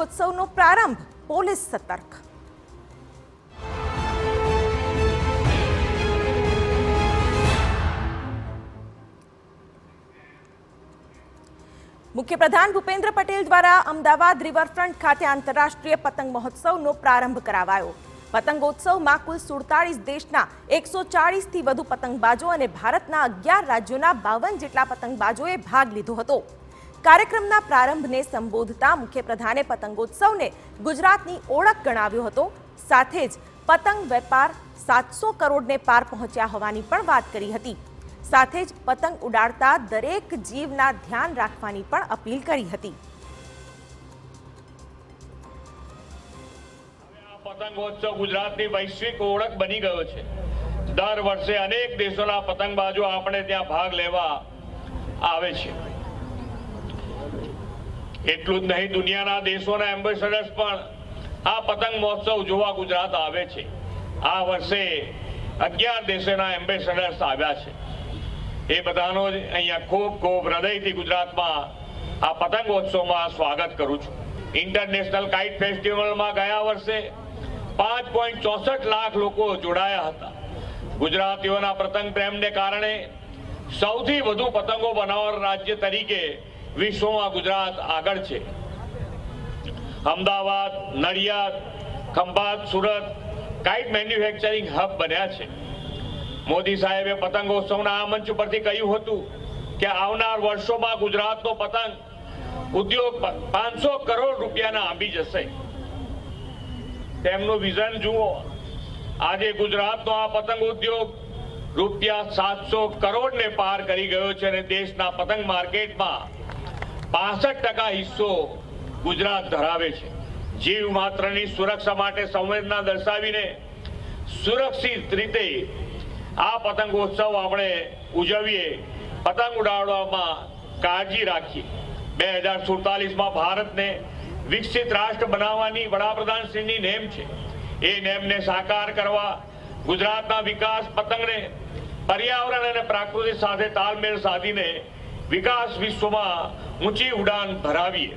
પતંગોત્સવનો પ્રારંભ, પોલીસ સતર્ક। મુખ્યપ્રધાન ભૂપેન્દ્ર પટેલ દ્વારા અમદાવાદ રિવરફ્રન્ટ ખાતે આંતરરાષ્ટ્રીય પતંગ મહોત્સવનો પ્રારંભ કરાવાયો। પતંગોત્સવમાં કુલ 47 દેશના 140થી વધુ પતંગબાજો અને ભારતના 11 રાજ્યોના 52 જેટલા પતંગબાજોએ ભાગ લીધો હતો। કાર્યક્રમના પ્રારંભને સંબોધતા મુખ્યપ્રધાને પતંગોત્સવને ગુજરાતની ઓળખ ગણાવ્યો હતો। સાથે જ પતંગ વેપાર 700 કરોડને પાર પહોંચ્યા હોવાની પણ વાત કરી હતી। સાથે જ પતંગ ઉડાડતા દરેક જીવના ધ્યાન રાખવાની પણ અપીલ કરી હતી। પતંગોત્સવ ગુજરાતની વૈશ્વિક ઓળખ બની ગયો છે। દર વર્ષે અનેક દેશોના પતંગબાજો આપણે ત્યાં ભાગ લેવા આવે છે। એટલું જ નહીં, દુનિયાના દેશોના એમ્બેસેડર્સ પણ આ પતંગ મહોત્સવ જોવા ગુજરાત આવે છે। આ વર્ષે 11 દેશોના એમ્બેસેડર્સ આવ્યા છે। એ બધાનો અહીંયા ખૂબ ખૂબ હૃદયથી ગુજરાતમાં આ પતંગોત્સવમાં સ્વાગત કરું છું। ઇન્ટરનેશનલ કાઇટ ફેસ્ટિવલમાં ગયા વર્ષે 5.64 લાખ લોકો જોડાયા હતા। ગુજરાતીઓના પતંગ પ્રેમને કારણે સૌથી વધુ પતંગો બનાવનાર રાજ્ય તરીકે વિશ્વમાં ગુજરાત આગળ છે। Ahmedabad, Nadiad, Khambhat, Surat kite manufacturing hub બન્યા છે। મોદી સાહેબે પતંગોત્સવના આ મંચ પરથી કહ્યું હતું કે આવનાર વર્ષોમાં ગુજરાતનો પતંગ ઉદ્યોગ 500 કરોડ રૂપિયાના આંબી જશે। તેમનું વિઝન જુઓ। આજે ગુજરાતનો આ પતંગ ઉદ્યોગ રૂપિયા 700 કરોડને પાર કરી ગયો છે અને દેશના પતંગ માર્કેટમાં 65% હિસ્સો ગુજરાત ધરાવે છે। જીવ માત્રની સુરક્ષા માટે સંવેદના દર્શાવીને સુરક્ષિત રીતે આ પતંગોત્સવ આપણે ઉજવીએ, પતંગ ઉડાડવામાં કાળજી રાખીએ। 2047માં ભારતને વિકસિત રાષ્ટ્ર બનાવવાની વડાપ્રધાનશ્રીની નેમ છે। એ નેમને સાકાર કરવા ગુજરાતના વિકાસ પતંગને પર્યાવરણ અને પ્રકૃતિ સાથે તાલમેલ સાધીને વિકાસ વિશ્વમાં ઊંચી ઉડાન ભરાવીએ।